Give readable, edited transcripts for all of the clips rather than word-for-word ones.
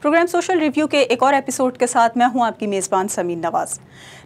Programme social review کے ایک اور ایپیسوڈ کے ساتھ میں ہوں آپ کی میزبان سمین نواز۔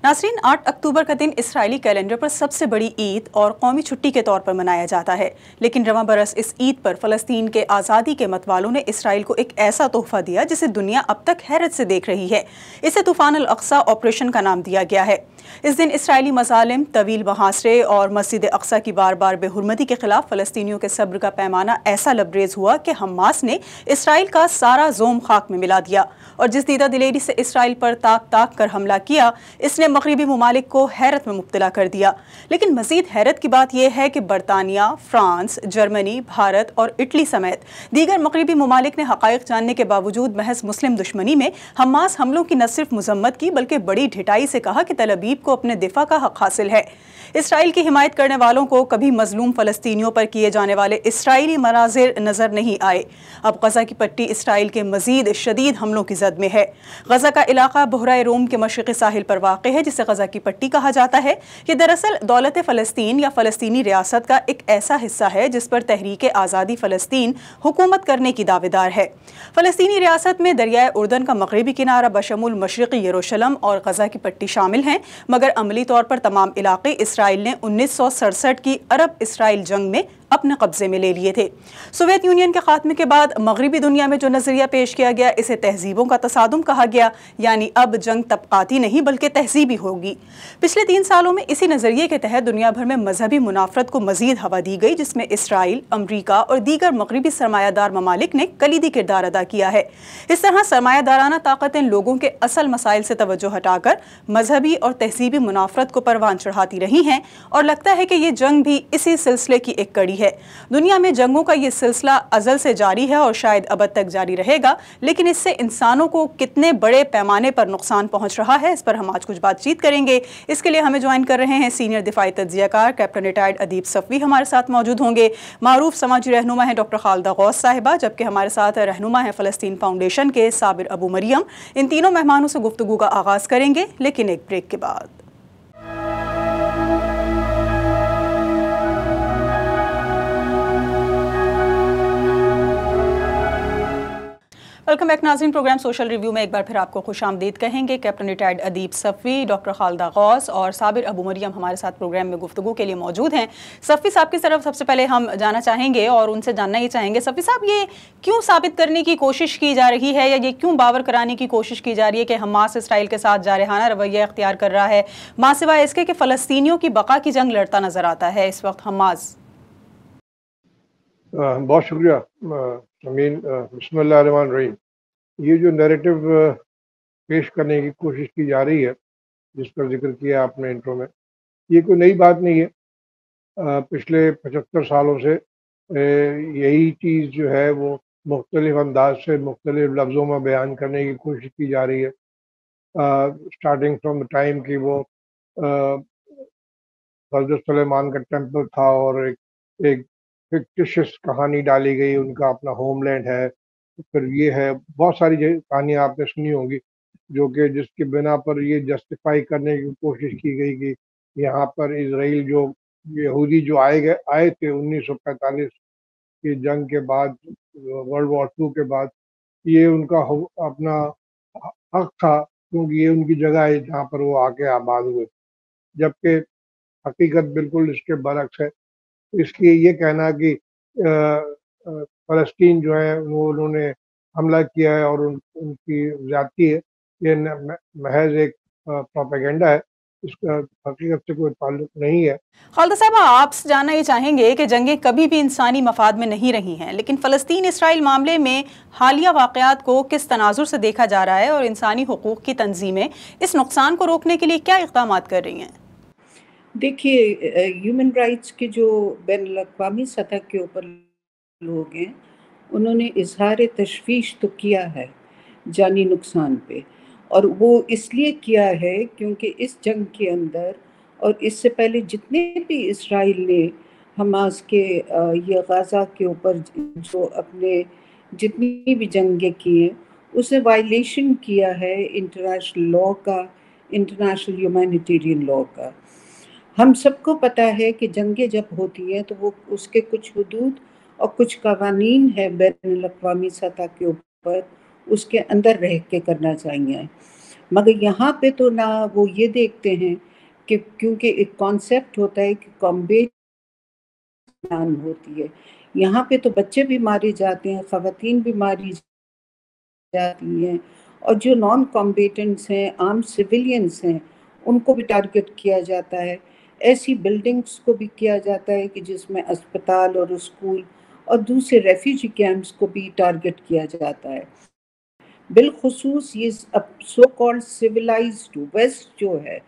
ناظرین، 8 اکتوبر کا دن اسرائیلی کیلنڈر پر سب سے بڑی عید اور قومی چھٹی کے طور پر منایا جاتا ہے، لیکن رواں برس اس عید پر فلسطین کے آزادی کے متوالوں نے اسرائیل کو ایک ایسا تحفہ دیا جسے دنیا اب تک حیرت سے دیکھ رہی ہے۔ اسے طوفان الاقصی آپریشن کا نام دیا گیا ہے۔ اس دن اسرائیلی مظالم، طویل محاصرے اور مسجد اقصی کی بار بار بے حرمتی کے خلاف فلسطینیوں کے صبر کا پیمانہ ایسا لبریز ہوا کہ حماس نے اسرائیل کا سارا زوم خاک میں ملا دیا، اور جس دیدہ دلیری سے اسرائیل پر تاک تاک کر حملہ کیا، اس نے مغربی ممالک کو حیرت میں مبتلا کر دیا۔ لیکن مزید حیرت کی بات یہ ہے کہ برطانیہ، فرانس، جرمنی، بھارت اور اٹلی سمیت دیگر مغربی ممالک نے حقائق جاننے کے باوجود محض مسلم دشمنی میں حماس حملوں کی نہ صرف مذمت کی بلکہ بڑی ڈھٹائی سے کہا کہ تل ابیب کو اپنے دفاع کا حق حاصل ہے۔ اسرائیل کی حمایت کرنے والوں کو کبھی مظلوم فلسطینیوں پر کیے جانے والے اسرائیلی مناظر نظر نہیں آئے۔ اب غزہ کی پٹی اسرائیل کے مزید شدید حملوں کی زد میں ہے۔ غزہ کا علاقہ بحیرہ روم کے مشرقی ساحل پر واقع ہے، جسے غزہ کی پٹی کہا جاتا ہے۔ یہ دراصل دولت فلسطین یا فلسطینی ریاست کا ایک ایسا حصہ ہے جس پر تحریک آزادی فلسطین حکومت کرنے کی دعوے دار ہے۔ فلسطینی ریاست میں دریائے اردن کا مغربی کنارہ بشمول مشرقی یروشلم اور غزہ کی پٹی شامل ہیں، مگر عملی طور پر تمام علاقے اسرائیل نے 1967 کی عرب اسرائیل جنگ میں اپنے قبضے میں لے لیے تھے۔ سوویت یونین کے خاتمے کے بعد مغربی دنیا میں جو نظریہ پیش کیا گیا، اسے تہذیبوں کا تصادم کہا گیا، یعنی اب جنگ طبقاتی نہیں بلکہ تہذیبی ہوگی۔ پچھلے 3 سالوں میں اسی نظریے کے تحت دنیا بھر میں مذہبی منافرت کو مزید ہوا دی گئی، جس میں اسرائیل، امریکہ اور دیگر مغربی سرمایہ دار ممالک نے کلیدی کردار ادا کیا ہے۔ اس طرح سرمایہ دارانہ طاقتیں لوگوں کے اصل مسائل سے توجہ ہٹا کر مذہبی اور تہذیبی منافرت کو پروان چڑھاتی رہی ہیں، اور لگتا ہے کہ یہ جنگ بھی اسی سلسلے کی ایک کڑی ہے۔ دنیا میں جنگوں کا یہ سلسلہ ازل سے جاری ہے اور شاید ابد تک جاری رہے گا، لیکن اس سے انسانوں کو کتنے بڑے پیمانے پر نقصان پہنچ رہا ہے، اس پر ہم آج کچھ بات چیت کریں گے۔ اس کے لیے ہمیں جوائن کر رہے ہیں سینئر دفاعی تجزیہ کار کیپٹن ریٹائرڈ ادیب صفوی ہمارے ساتھ موجود ہوں گے، معروف سماجی رہنما ہیں ڈاکٹر خالدہ غوث صاحبہ، جبکہ ہمارے ساتھ رہنما ہیں فلسطین فاؤنڈیشن کے صابر ابو مریم۔ ان تینوں مہمانوں سے گفتگو کا آغاز کریں گے، لیکن ایک بریک کے بعد۔ ویلکم بیک ناظرین، پروگرام سوشل ریویو میں ایک بار پھر آپ کو خوش آمدید کہیں گے۔ کیپٹن ریٹائرڈ ادیب صفوی، ڈاکٹر خالدہ غوث اور صابر ابو مریم ہمارے ساتھ پروگرام میں گفتگو کے لیے موجود ہیں۔ صفوی صاحب کی طرف سب سے پہلے ہم جانا چاہیں گے اور ان سے جاننا یہ چاہیں گے، صفوی صاحب، یہ کیوں ثابت کرنے کی کوشش کی جا رہی ہے یا یہ کیوں باور کرانے کی کوشش کی جا رہی ہے کہ حماس اسرائیل کے ساتھ جارحانہ رویہ اختیار کر رہا ہے، ماں سوائے اس کے کہ فلسطینیوں کی بقا کی جنگ لڑتا نظر آتا ہے اس وقت حماس؟ بہت شکریہ سمین۔ بسم اللہ الرحمن الرحیم۔ یہ جو نیریٹو پیش کرنے کی کوشش کی جا رہی ہے، جس پر ذکر کیا آپ نے انٹرو میں، یہ کوئی نئی بات نہیں ہے۔ پچھلے 75 سالوں سے یہی چیز جو ہے وہ مختلف انداز سے مختلف لفظوں میں بیان کرنے کی کوشش کی جا رہی ہے، اسٹارٹنگ فرام ٹائم کی وہ حضرت سلیمان کا ٹیمپل تھا اور ایک فکٹیشس کہانی ڈالی گئی، ان کا اپنا ہوم لینڈ ہے، پھر یہ ہے، بہت ساری کہانیاں آپ نے سنی ہوں گی، جو کہ جس کی بنا پر یہ جسٹیفائی کرنے کی کوشش کی گئی کہ یہاں پر اسرائیل جو یہودی جو آئے تھے 1945 کی جنگ کے بعد، ورلڈ وار 2 کے بعد، یہ ان کا اپنا حق تھا، کیونکہ یہ ان کی جگہ ہے جہاں پر وہ آ کے آباد ہوئے، جبکہ حقیقت بالکل اس کے برعکس ہے۔ اس لیے یہ کہنا کہ فلسطین جو ہے وہ انہوں نے حملہ کیا ہے اور ان کی زیادتی ہے، یہ محض ایک پروپیگنڈا ہے، اس کا حقیقت سے کوئی تعلق نہیں ہے۔ خالدہ صاحبہ، آپ سے جاننا یہ چاہیں گے کہ جنگیں کبھی بھی انسانی مفاد میں نہیں رہی ہیں، لیکن فلسطین اسرائیل معاملے میں حالیہ واقعات کو کس تناظر سے دیکھا جا رہا ہے اور انسانی حقوق کی تنظیمیں اس نقصان کو روکنے کے لیے کیا اقدامات کر رہی ہیں؟ دیکھیے، ہیومن رائٹس کے جو بین الاقوامی سطح کے اوپر لوگ ہیں، انہوں نے اظہار تشویش تو کیا ہے جانی نقصان پہ، اور وہ اس لیے کیا ہے کیونکہ اس جنگ کے اندر اور اس سے پہلے جتنے بھی اسرائیل نے حماس کے یہ غزہ کے اوپر جو اپنے جتنی بھی جنگیں کی ہیں، اس نے وائلیشن کیا ہے انٹرنیشنل لاء کا، انٹرنیشنل ہیومینیٹیرین لاء کا۔ ہم سب کو پتہ ہے کہ جنگیں جب ہوتی ہیں تو وہ اس کے کچھ حدود اور کچھ قوانین ہیں بین الاقوامی سطح کے اوپر، اس کے اندر رہ کے کرنا چاہیے. مگر یہاں پہ تو نہ وہ یہ دیکھتے ہیں کہ کیونکہ ایک کانسیپٹ ہوتا ہے کہ کمبیٹ ہوتی ہے. یہاں پہ تو بچے بھی مارے جاتے ہیں, خواتین بھی ماری جاتی ہیں, اور جو نان کمبیٹنٹس ہیں, عام سویلینس ہیں, ان کو بھی ٹارگٹ کیا جاتا ہے. ایسی بلڈنگز کو بھی کیا جاتا ہے کہ جس میں اسپتال اور اسکول اور دوسرے ریفیوجی کیمپس کو بھی ٹارگٹ کیا جاتا ہے. بالخصوص یہ سو کالڈ سویلائزڈ ویسٹ جو ہے,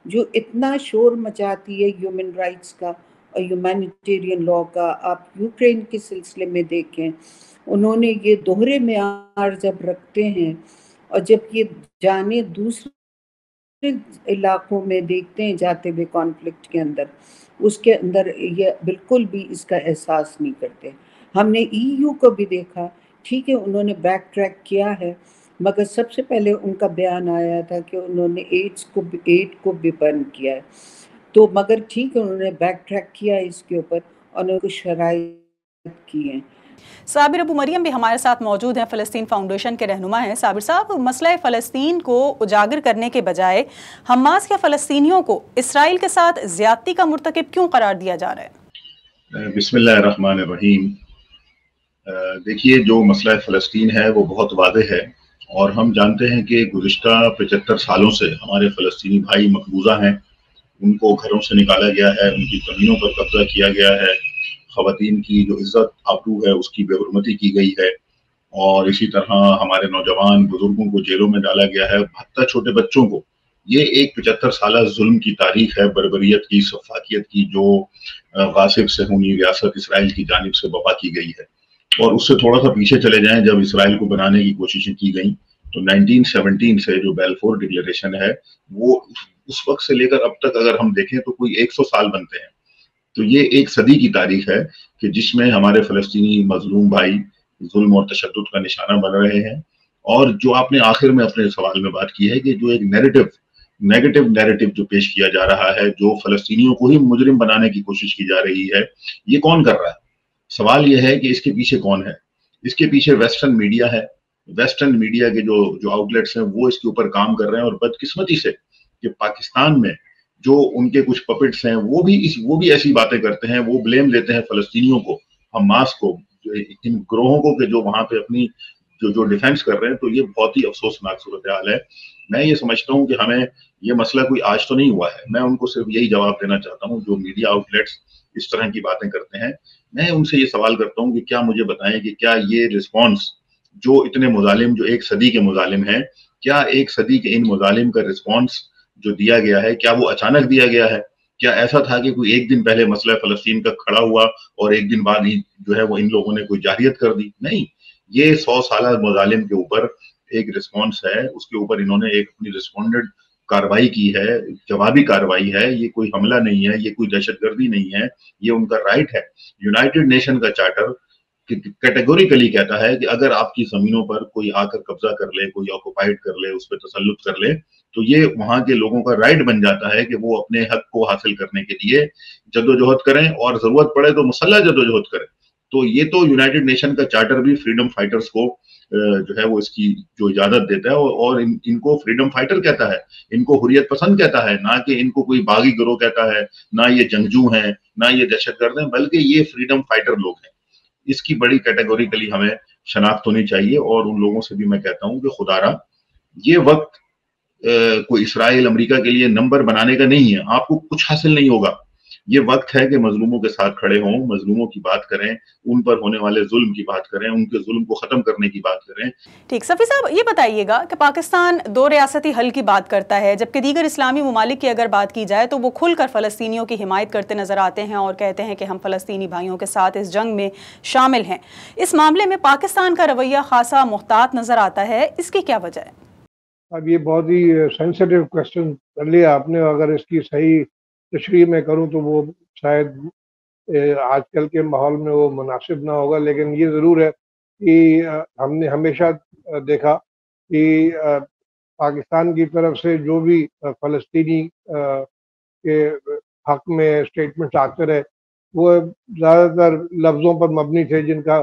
جو اتنا شور مچاتی ہے ہیومن رائٹس کا اور ہیومینیٹیرین لا کا. آپ یوکرین کے سلسلے میں دیکھیں, انہوں نے یہ دوہرے معیار جب رکھتے ہیں اور جب یہ جانے دوسرے علاقوں میں دیکھتے ہیں جاتے ہوئے کانفلکٹ کے اندر, اس کے اندر یہ بالکل بھی اس کا احساس نہیں کرتے. ہم نے ای یو کو بھی دیکھا, ٹھیک ہے انہوں نے بیک ٹریک کیا ہے, مگر سب سے پہلے ان کا بیان آیا تھا کہ انہوں نے ایڈ کو بھی بند کیا ہے. تو مگر ٹھیک ہے انہوں نے بیک ٹریک کیا ہے اس کے اوپر, اور انہوں نے کچھ شرائط کی ہیں. صابر ابو مریم بھی ہمارے ساتھ موجود ہیں, فلسطین فاؤنڈیشن کے رہنما ہیں. صابر صاحب, مسئلہ فلسطین کو اجاگر کرنے کے بجائے حماس کے فلسطینیوں کو اسرائیل کے ساتھ زیادتی کا مرتکب کیوں قرار دیا جا رہا ہے؟ بسم اللہ الرحمن الرحیم. دیکھیے, جو مسئلہ فلسطین ہے وہ بہت واضح ہے, اور ہم جانتے ہیں کہ گزشتہ 75 سالوں سے ہمارے فلسطینی بھائی مقبوضہ ہیں. ان کو گھروں سے نکالا گیا ہے, ان کی زمینوں پر قبضہ کیا گیا ہے, خواتین کی جو عزت آبرو ہے اس کی بے حرمتی کی گئی ہے, اور اسی طرح ہمارے نوجوان بزرگوں کو جیلوں میں ڈالا گیا ہے, حتیٰ چھوٹے بچوں کو. یہ ایک 75 سالہ ظلم کی تاریخ ہے, بربریت کی, سفاکیت کی, جو غاصب صہیونی ریاست اسرائیل کی جانب سے بپا کی گئی ہے. اور اس سے تھوڑا سا پیچھے چلے جائیں, جب اسرائیل کو بنانے کی کوششیں کی گئیں تو 1917 سے جو بیلفور ڈکلیریشن ہے, وہ اس وقت سے لے کر اب تک اگر ہم دیکھیں تو کوئی 100 سال بنتے ہیں. تو یہ ایک صدی کی تاریخ ہے کہ جس میں ہمارے فلسطینی مظلوم بھائی ظلم اور تشدد کا نشانہ بن رہے ہیں. اور جو آپ نے آخر میں اپنے سوال میں بات کی ہے کہ جو ایک نیگیٹو نیریٹو جو پیش کیا جا رہا ہے, جو فلسطینیوں کو ہی مجرم بنانے کی کوشش کی جا رہی ہے, یہ کون کر رہا ہے؟ سوال یہ ہے کہ اس کے پیچھے کون ہے. اس کے پیچھے ویسٹرن میڈیا ہے. ویسٹرن میڈیا کے جو آؤٹ لیٹس ہیں وہ اس کے اوپر کام کر رہے ہیں, اور بدقسمتی سے کہ پاکستان میں جو ان کے کچھ پپٹس ہیں وہ بھی ایسی باتیں کرتے ہیں, وہ بلیم دیتے ہیں فلسطینیوں کو, حماس کو, ان گروہوں کو, کہ جو وہاں پہ اپنی جو ڈیفینس کر رہے ہیں. تو یہ بہت ہی افسوسناک صورتحال ہے. میں یہ سمجھتا ہوں کہ ہمیں یہ مسئلہ کوئی آج تو نہیں ہوا ہے. میں ان کو صرف یہی جواب دینا چاہتا ہوں جو میڈیا آؤٹ لیٹس اس طرح کی باتیں کرتے ہیں. میں ان سے یہ سوال کرتا ہوں کہ کیا مجھے بتائیں کہ کیا یہ رسپانس جو اتنے مظالم, جو ایک صدی کے مظالم ہیں, کیا ایک صدی کے ان مظالم کا رسپانس جو دیا گیا ہے, کیا وہ اچانک دیا گیا ہے؟ کیا ایسا تھا کہ کوئی ایک دن پہلے مسئلہ فلسطین کا کھڑا ہوا اور ایک دن بعد ہی جو ہے وہ ان لوگوں نے کوئی جارحیت کر دی؟ نہیں, یہ 100 سالہ مظالم کے اوپر ایک رسپانس ہے. اس کے اوپر انہوں نے ایک اپنی رسپونڈڈ کاروائی کی ہے, جوابی کاروائی ہے. یہ کوئی حملہ نہیں ہے, یہ کوئی دہشت گردی نہیں ہے, یہ ان کا رائٹ ہے. یونائٹڈ نیشن کا چارٹر کیٹیگوریکلی کہتا ہے کہ اگر آپ کی زمینوں پر کوئی آ کر قبضہ کر لے, کوئی آکوپائڈ کر لے, اس پہ تسلط کر لے, تو یہ وہاں کے لوگوں کا رائٹ بن جاتا ہے کہ وہ اپنے حق کو حاصل کرنے کے لیے جدوجہد کریں, اور ضرورت پڑے تو مسلح جدوجہد کریں. تو یہ تو یونائٹڈ نیشن کا چارٹر بھی فریڈم فائٹرز کو جو ہے وہ اس کی جو اجازت دیتا ہے, اور ان کو فریڈم فائٹر کہتا ہے, ان کو حریت پسند کہتا ہے, نہ کہ ان کو کوئی باغی گروہ کہتا ہے, نہ یہ جنگجو ہیں, نہ یہ دہشت گرد ہیں, بلکہ یہ فریڈم فائٹر لوگ ہیں. اس کی بڑی کیٹیگوریکلی ہمیں شناخت ہونی چاہیے. اور ان لوگوں سے بھی میں کہتا ہوں کہ خدا را, یہ وقت کوئی اسرائیل امریکہ کے لیے نمبر بنانے کا نہیں ہے. آپ کو کچھ حاصل نہیں ہوگا. یہ وقت ہے کہ مظلوموں کے ساتھ کھڑے ہوں, مظلوموں کی بات کریں, ان پر ہونے والے ظلم کی بات کریں, ان کے ظلم کو ختم کرنے کی بات کریں. ٹھیک, صفی صاحب یہ بتائیے گا کہ پاکستان 2 ریاستی حل کی بات کرتا ہے, جبکہ دیگر اسلامی ممالک کی اگر بات کی جائے تو وہ کھل کر فلسطینیوں کی حمایت کرتے نظر آتے ہیں اور کہتے ہیں کہ ہم فلسطینی بھائیوں کے ساتھ اس جنگ میں شامل ہیں. اس معاملے میں پاکستان کا رویہ خاصا محتاط نظر آتا ہے, اس کی کیا وجہ ہے؟ اب یہ بہت ہی سینسیٹیو کوشچن کر لیا آپ نے. اگر اس کی صحیح تشریح میں کروں تو وہ شاید آج کل کے ماحول میں وہ مناسب نہ ہوگا, لیکن یہ ضرور ہے کہ ہم نے ہمیشہ دیکھا کہ پاکستان کی طرف سے جو بھی فلسطینی کے حق میں اسٹیٹمنٹس آتے رہے وہ زیادہ تر لفظوں پر مبنی تھے, جن کا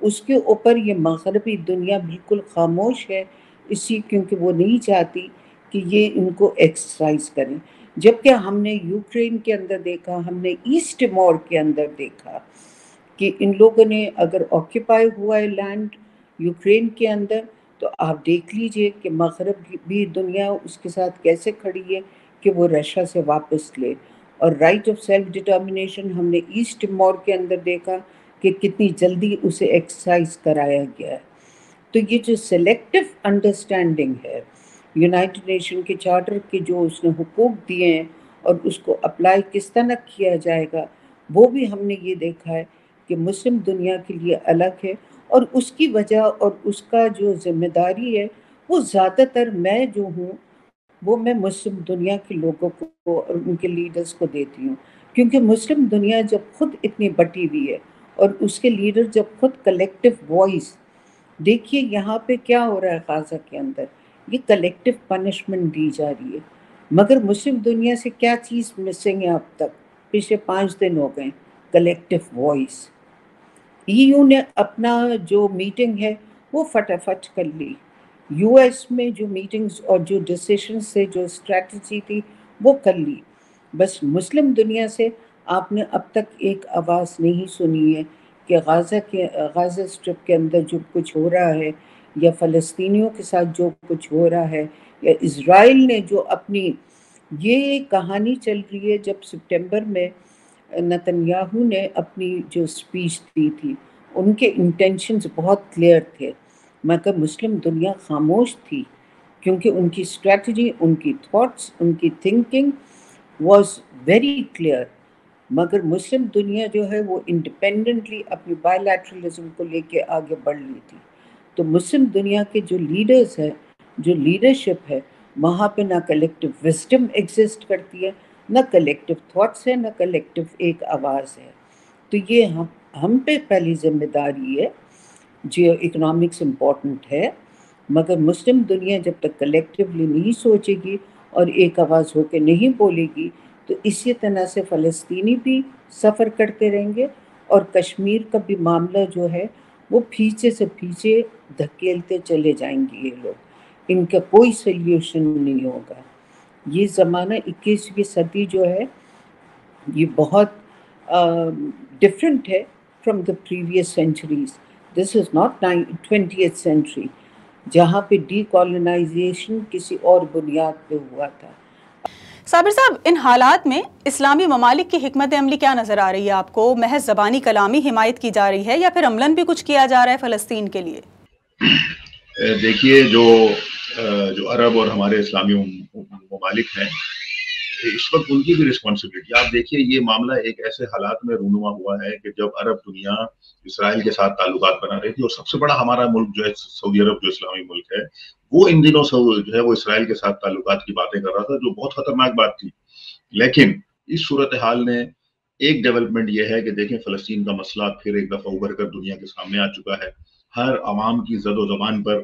اس کے اوپر یہ مغربی دنیا بالکل خاموش ہے، اسی کیونکہ وہ نہیں چاہتی کہ یہ ان کو ایکسرسائز کریں. جبکہ ہم نے یوکرین کے اندر دیکھا، ہم نے ایسٹ ٹیمور کے اندر دیکھا کہ ان لوگوں نے اگر آکیپائی ہوا ہے لینڈ یوکرین کے اندر، تو آپ دیکھ لیجئے کہ مغرب بھی دنیا اس کے ساتھ کیسے کھڑی ہے کہ وہ رشیا سے واپس لے. اور رائٹ آف سیلف ڈٹرمنیشن ہم نے ایسٹ ٹیمور کے اندر دیکھا کہ کتنی جلدی اسے ایکسرسائز کرایا گیا ہے. تو یہ جو سلیکٹو انڈرسٹینڈنگ ہے یونائٹڈ نیشن کے چارٹر کے جو اس نے حقوق دیے ہیں اور اس کو اپلائی کس طرح کیا جائے گا، وہ بھی ہم نے یہ دیکھا ہے کہ مسلم دنیا کے لیے الگ ہے. اور اس کی وجہ اور اس کا جو ذمہ داری ہے وہ زیادہ تر میں جو ہوں وہ میں مسلم دنیا کے لوگوں کو اور ان کے لیڈرز کو دیتی ہوں، کیونکہ مسلم دنیا جب خود اتنی بٹی ہوئی ہے اور اس کے لیڈر جب خود کلیکٹیو وائس، دیکھیے یہاں پہ کیا ہو رہا ہے غازہ کے اندر، یہ کلیکٹیو پنشمنٹ دی جا رہی ہے. مگر مسلم دنیا سے کیا چیز مسنگ ہے اب تک؟ پچھلے 5 دن ہو گئے، کلیکٹیو وائس. EU نے اپنا جو میٹنگ ہے وہ فٹافٹ کر لی، یو ایس میں جو میٹنگز اور جو ڈیسیشنز سے جو اسٹریٹجی تھی وہ کر لی. بس مسلم دنیا سے آپ نے اب تک ایک آواز نہیں سنی ہے کہ غازہ اسٹرپ کے اندر جو کچھ ہو رہا ہے، یا فلسطینیوں کے ساتھ جو کچھ ہو رہا ہے، یا اسرائیل نے جو اپنی یہ کہانی چل رہی ہے. جب سپٹمبر میں نتنیاہو نے اپنی جو سپیچ دی تھی، ان کے انٹینشنز بہت کلیئر تھے، مگر مسلم دنیا خاموش تھی کیونکہ ان کی اسٹریٹجی، ان کی تھاٹس، ان کی تھنکنگ واز ویری کلیئر. مگر مسلم دنیا جو ہے وہ انڈیپینڈنٹلی اپنی بائی لیٹرلزم کو لے کے آگے بڑھ لی تھی. تو مسلم دنیا کے جو لیڈرز ہیں، جو لیڈرشپ ہے، وہاں پہ نہ کلیکٹیو وزڈم ایگزسٹ کرتی ہے، نہ کلیکٹیو تھاٹس ہے، نہ کلیکٹیو ایک آواز ہے. تو یہ ہم پہ پہلی ذمہ داری ہے. جیو اکنامکس امپورٹنٹ ہے، مگر مسلم دنیا جب تک کلیکٹیولی نہیں سوچے گی اور ایک آواز ہو کے نہیں بولے گی، تو اسی طرح سے فلسطینی بھی سفر کرتے رہیں گے، اور کشمیر کا بھی معاملہ جو ہے وہ پیچھے سے پیچھے دھکیلتے چلے جائیں گے یہ لوگ. ان کا کوئی سلیوشن نہیں ہوگا. یہ زمانہ 21ویں صدی جو ہے یہ بہت ڈفرینٹ ہے from the previous centuries. This is not 20th century جہاں پہ ڈی کالونائزیشن کسی اور بنیاد پہ ہوا تھا. صابر صاحب، ان حالات میں اسلامی ممالک کی حکمت عملی کیا نظر آ رہی ہے آپ کو؟ محض زبانی کلامی حمایت کی جا رہی ہے یا پھر عملاً بھی کچھ کیا جا رہا ہے فلسطین کے لیے؟ دیکھیے، جو عرب اور ہمارے اسلامی ممالک ہیں، اس وقت ان کی بھی رسپانسبلٹی. آپ دیکھیے، یہ معاملہ ایک ایسے حالات میں رونما ہوا ہے کہ جب عرب دنیا اسرائیل کے ساتھ تعلقات بنا رہی تھی، اور سب سے بڑا ہمارا ملک جو ہے سعودی عرب، جو اسلامی ملک ہے، وہ ان دنوں جو ہے وہ اسرائیل کے ساتھ تعلقات کی باتیں کر رہا تھا، جو بہت خطرناک بات تھی. لیکن اس صورتحال نے ایک ڈیولپمنٹ یہ ہے کہ دیکھیں، فلسطین کا مسئلہ پھر ایک دفعہ ابھر کر دنیا کے سامنے آ چکا ہے. ہر عوام کی زد و زبان پر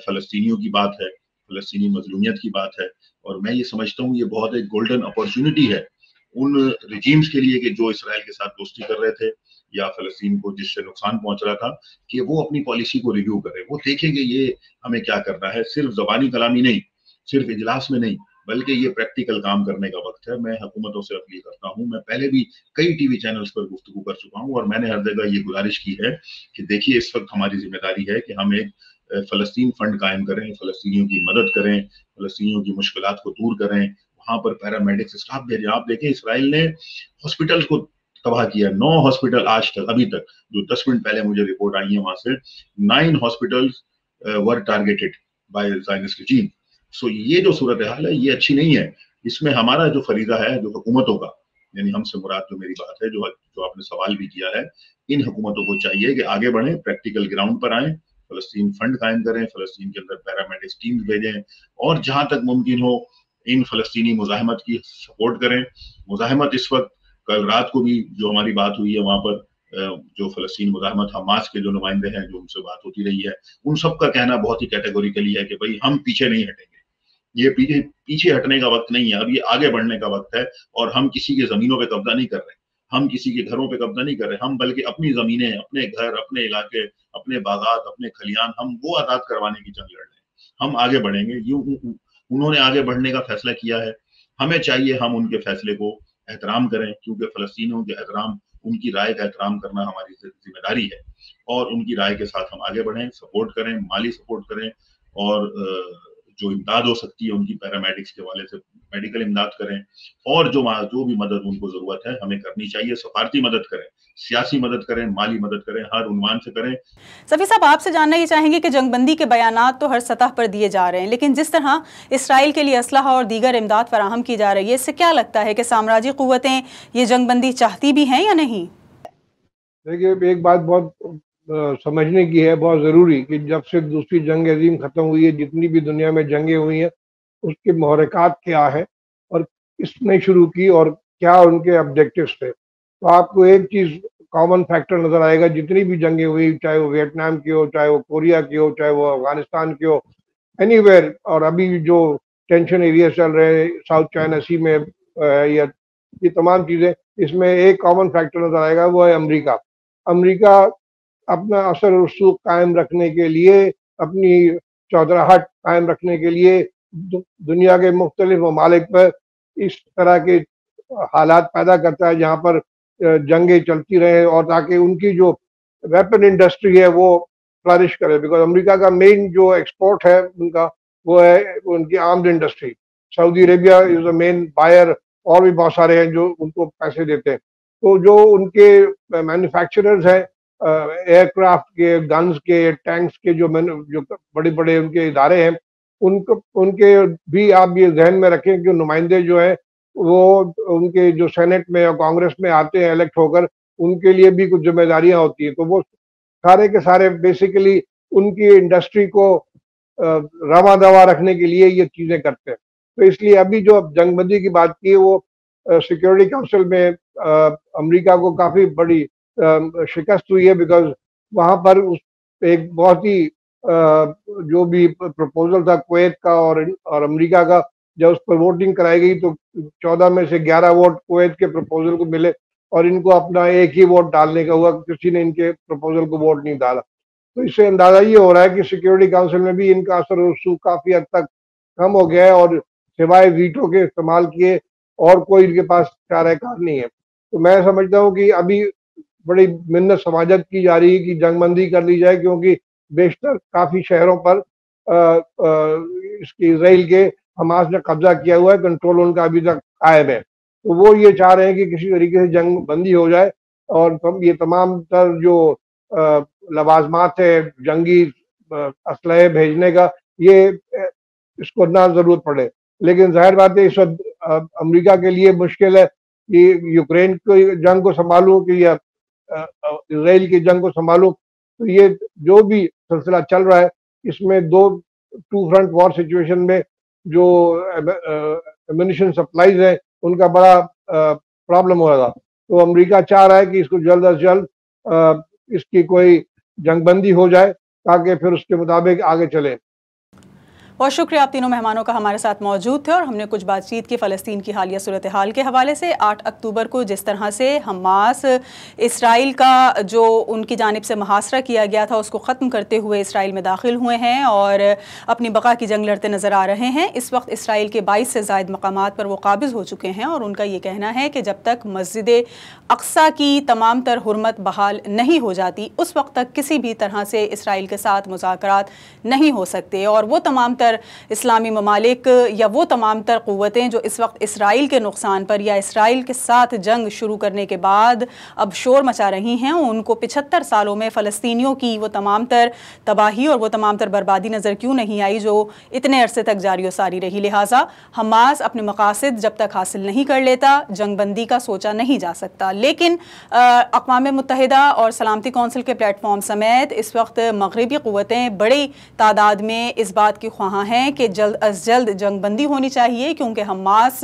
فلسطینیوں کی بات ہے، فلسطینی مظلومیت کی بات ہے. اور میں یہ سمجھتا ہوں یہ بہت ایک گولڈن اپارچونٹی ہے ان رجیمز کے لیے کہ جو اسرائیل کے ساتھ دوستی کر رہے تھے یا فلسطین کو جس سے نقصان پہنچ رہا تھا، کہ وہ اپنی پالیسی کو ریویو کرے. وہ دیکھیں گے یہ ہمیں کیا کرنا ہے. صرف زبانی کلامی نہیں، صرف اجلاس میں نہیں، بلکہ یہ پریکٹیکل کام کرنے کا وقت ہے. میں حکومتوں سے اپیل کرتا ہوں، میں پہلے بھی کئی ٹی وی چینلز پر گفتگو کر چکا ہوں، اور میں نے ہر جگہ یہ گزارش کی ہے کہ دیکھیے، اس وقت ہماری ذمہ داری ہے کہ ہم ایک فلسطین فنڈ قائم کریں، فلسطینیوں کی مدد کریں، فلسطینیوں کی مشکلات کو دور کریں، وہاں پر پیرامیڈکس اسٹاف بھیجیں. آپ دیکھیں، اسرائیل نے ہاسپٹلز کو تباہ کیا. 9 ہاسپٹل آج تک، ابھی تک جو 10 منٹ پہلے مجھے رپورٹ آئی ہے وہاں سے، 9 hospitals were targeted by Zionist regime. So یہ جو صورتحال ہے یہ اچھی نہیں ہے. اس میں ہمارا جو فریضہ ہے، جو حکومتوں کا، یعنی ہم سے مراد جو میری بات ہے، جو آپ نے سوال بھی کیا ہے، ان حکومتوں کو چاہیے کہ آگے بڑھیں، پریکٹیکل گراؤنڈ پر آئیں، فلسطین فنڈ قائم کریں، فلسطین کے اندر پیرامیڈکس ٹیمز بھیجیں، اور جہاں تک ممکن ہو ان فلسطینی مزاحمت کی سپورٹ کریں. مزاحمت اس وقت، کل رات کو بھی جو ہماری بات ہوئی ہے وہاں پر، جو فلسطین مزاحمت حماس کے جو نمائندے ہیں، جو ان سے بات ہوتی رہی ہے، ان سب کا کہنا بہت ہی کیٹیگوریکلی ہے کہ بھائی ہم پیچھے نہیں ہٹیں گے. یہ پیچھے ہٹنے کا وقت نہیں ہے، اب یہ آگے بڑھنے کا وقت ہے، اور ہم کسی کے زمینوں پہ قبضہ نہیں کر رہے. ہم کسی کے گھروں پہ قبضہ نہیں کر رہے، ہم بلکہ اپنی زمینیں، اپنے گھر، اپنے علاقے، اپنے باغات، اپنے کھلیان، ہم وہ آزاد کروانے کی جنگ لڑ رہے ہیں. ہم آگے بڑھیں گے. یوں انہوں نے آگے بڑھنے کا فیصلہ کیا ہے، ہمیں چاہیے ہم ان کے فیصلے کو احترام کریں، کیونکہ فلسطینیوں کے احترام، ان کی رائے کا احترام کرنا ہماری ذمہ داری ہے، اور ان کی رائے کے ساتھ ہم آگے بڑھیں، سپورٹ کریں، مالی سپورٹ کریں، اور جو امداد ہو سکتی ہے ان کی پیرامیڈکس کے حوالے سے میڈیکل امداد کریں، اور جو بھی مدد ان کو ضرورت ہے ہمیں کرنی چاہیے. سفارتی مدد کریں، سیاسی مدد کریں، مالی مدد کریں، ہر عنوان سے کریں. صفی صاحب، آپ سے جاننا یہ چاہیں گے کہ جنگ بندی کے بیانات تو ہر سطح پر دیے جا رہے ہیں، لیکن جس طرح اسرائیل کے لیے اسلحہ اور دیگر امداد فراہم کی جا رہی ہے، اس سے کیا لگتا ہے کہ سامراجی قوتیں یہ جنگ بندی چاہتی بھی ہیں یا نہیں؟ دیکھیے، ایک بات بہت سمجھنے کی ہے، بہت ضروری، کہ جب سے دوسری جنگ عظیم ختم ہوئی ہے، جتنی بھی دنیا میں جنگیں ہوئی ہیں، اس کے محرکات کیا ہے اور کس نے شروع کی اور کیا ان کے آبجیکٹیوز تھے. تو آپ کو ایک چیز کامن فیکٹر نظر آئے گا. جتنی بھی جنگیں ہوئی، چاہے وہ ویتنام کی ہو، چاہے وہ کوریا کی ہو، چاہے وہ افغانستان کی ہو، اینی ویئر، اور ابھی جو ٹینشن ایریاز چل رہے ہیں ساؤتھ چائنا سی میں، یا یہ تمام چیزیں، اس میں ایک کامن فیکٹر نظر آئے گا، وہ ہے امریکہ. امریکہ اپنا اثر و رسوخ قائم رکھنے کے لیے، اپنی چودراہٹ قائم رکھنے کے لیے دنیا کے مختلف ممالک پر اس طرح کے حالات پیدا کرتا ہے جہاں پر جنگیں چلتی رہیں، اور تاکہ ان کی جو ویپن انڈسٹری ہے وہ فلرش کرے. بیکاز امریکہ کا مین جو ایکسپورٹ ہے ان کا، وہ ہے ان کی آرمڈ انڈسٹری. سعودی عربیہ از اے مین بائر، اور بھی بہت سارے ہیں جو ان کو پیسے دیتے ہیں. تو جو ان کے مینوفیکچررز ہیں ایئر کرافٹ کے، گنز کے، ٹینکس کے، جو بڑے بڑے ان کے ادارے ہیں، ان کے بھی آپ یہ ذہن میں رکھیں کہ نمائندے جو ہیں وہ ان کے جو سینٹ میں اور کانگریس میں آتے ہیں الیکٹ ہو کر، ان کے لیے بھی کچھ ذمہ داریاں ہوتی ہیں. تو وہ سارے کے سارے بیسیکلی ان کی انڈسٹری کو رواں دوا رکھنے کے لیے یہ چیزیں کرتے ہیں. تو اس لیے ابھی جو جنگ بندی کی بات کی ہے، وہ سیکورٹی کونسل میں امریکہ کو کافی بڑی شکست ہوئی ہے، بیکاز وہاں پر ایک بہت ہی جو بھی پروپوزل تھا کویت کا اور امریکہ کا، جب اس پر ووٹنگ کرائی گئی تو 14 میں سے 11 ووٹ کویت کے پروپوزل کو ملے، اور ان کو اپنا ایک ہی ووٹ ڈالنے کا ہوا، کسی نے ان کے پروپوزل کو ووٹ نہیں ڈالا. تو اس سے اندازہ یہ ہو رہا ہے کہ سیکورٹی کونسل میں بھی ان کا اثر و رسوخ کافی حد تک کم ہو گیا ہے، اور سوائے ویٹو کے استعمال کیے اور کوئی ان کے پاس چارہ کار نہیں ہے. تو میں سمجھتا ہوں کہ ابھی بڑی منت سماجت کی جا رہی ہے کہ جنگ بندی کر لی جائے، کیونکہ بیشتر کافی شہروں پر اس کی اسرائیل کے حماس نے قبضہ کیا ہوا ہے، کنٹرول ان کا ابھی تک قائم ہے. تو وہ یہ چاہ رہے ہیں کہ کسی طریقے سے جنگ بندی ہو جائے، اور یہ تمام تر جو لوازمات ہے جنگی اسلحے بھیجنے کا، یہ اس کو نہ ضرورت پڑے. لیکن ظاہر بات ہے اس وقت امریکہ کے لیے مشکل ہے کہ یوکرین کی جنگ کو سنبھالوں کہ یا اسرائیل کی جنگ کو سنبھالوں. تو یہ جو بھی سلسلہ چل رہا ہے، اس میں ٹو فرنٹ وار سچویشن میں جو ایمونیشن سپلائیز ہیں ان کا بڑا پرابلم ہو رہا. تو امریکہ چاہ رہا ہے کہ اس کو جلد از جلد اس کی کوئی جنگ بندی ہو جائے، تاکہ پھر اس کے مطابق آگے چلے. بہت شکریہ آپ تینوں مہمانوں کا ہمارے ساتھ موجود تھے، اور ہم نے کچھ بات چیت کی فلسطین کی حالیہ صورتحال کے حوالے سے. 8 اکتوبر کو جس طرح سے حماس اسرائیل کا جو ان کی جانب سے محاصرہ کیا گیا تھا اس کو ختم کرتے ہوئے اسرائیل میں داخل ہوئے ہیں اور اپنی بقا کی جنگ لڑتے نظر آ رہے ہیں. اس وقت اسرائیل کے 22 سے زائد مقامات پر وہ قابض ہو چکے ہیں، اور ان کا یہ کہنا ہے کہ جب تک مسجد اقصیٰ کی تمام تر حرمت بحال نہیں ہو جاتی، اس وقت تک کسی بھی طرح سے اسرائیل کے ساتھ مذاکرات نہیں ہو سکتے. اور وہ تمام تر اسلامی ممالک یا وہ تمام تر قوتیں جو اس وقت اسرائیل کے نقصان پر یا اسرائیل کے ساتھ جنگ شروع کرنے کے بعد اب شور مچا رہی ہیں، ان کو 75 سالوں میں فلسطینیوں کی وہ تمام تر تباہی اور وہ تمام تر بربادی نظر کیوں نہیں آئی جو اتنے عرصے تک جاری و ساری رہی. لہٰذا حماس اپنے مقاصد جب تک حاصل نہیں کر لیتا، جنگ بندی کا سوچا نہیں جا سکتا. لیکن اقوام متحدہ اور سلامتی کونسل کے پلیٹ فارم سمیت اس وقت مغربی قوتیں بڑی تعداد میں اس بات کی خواہاں ہیں کہ جلد از جلد جنگ بندی ہونی چاہیے، کیونکہ حماس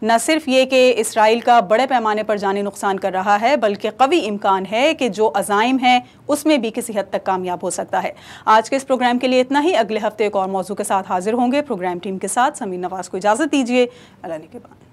نہ صرف یہ کہ اسرائیل کا بڑے پیمانے پر جانی نقصان کر رہا ہے، بلکہ قوی امکان ہے کہ جو عزائم ہیں اس میں بھی کسی حد تک کامیاب ہو سکتا ہے. آج کے اس پروگرام کے لیے اتنا ہی. اگلے ہفتے ایک اور موضوع کے ساتھ حاضر ہوں گے. پروگرام ٹیم کے ساتھ سمیر نواز کو اجازت دیجیے. اللہ نگہبان.